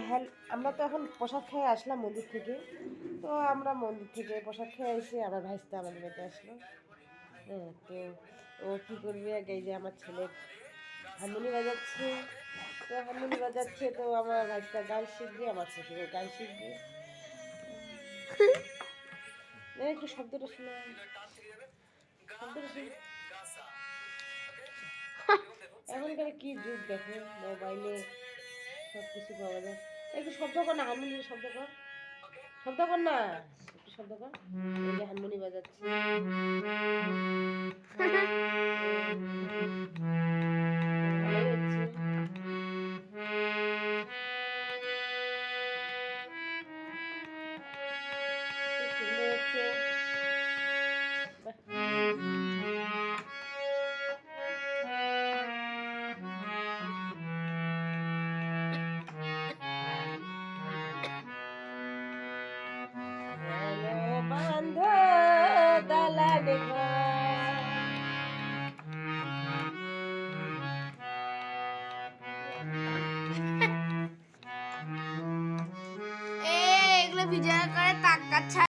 হ্যাঁ, আমরা তো এখন প্রসাদ খেয়ে আসলাম মন্দির থেকে। তো আমরা মন্দির থেকে প্রসাদ খেয়ে এসে আমার ভাইস্তা আমাদের বাড়িতে আসলো। হ্যাঁ, তো ও কী করবে, এই যে আমার ছেলে হারমোনি বাজাচ্ছে। তো হারমোনি বাজাচ্ছে, তো আমার ভাইস্তা গান শিখবে, আমার শ্বশুরও গান শিখবে। একটু শব্দটা শোনা, শব্দটা শুনে। এখনকার কি যুগ দেখো, মোবাইলে সব কিছু পাওয়া যায়। একটু শব্দ কর না, হারমোনিয়াম শব্দ কর, শব্দ কর না, একটু শব্দ কর। এই যে হারমোনি বাজাচ্ছে। ভালোই হচ্ছে। খুব সুন্দর হচ্ছে। বান্ধ দালানে এগুলো ভিডিও করে টাকা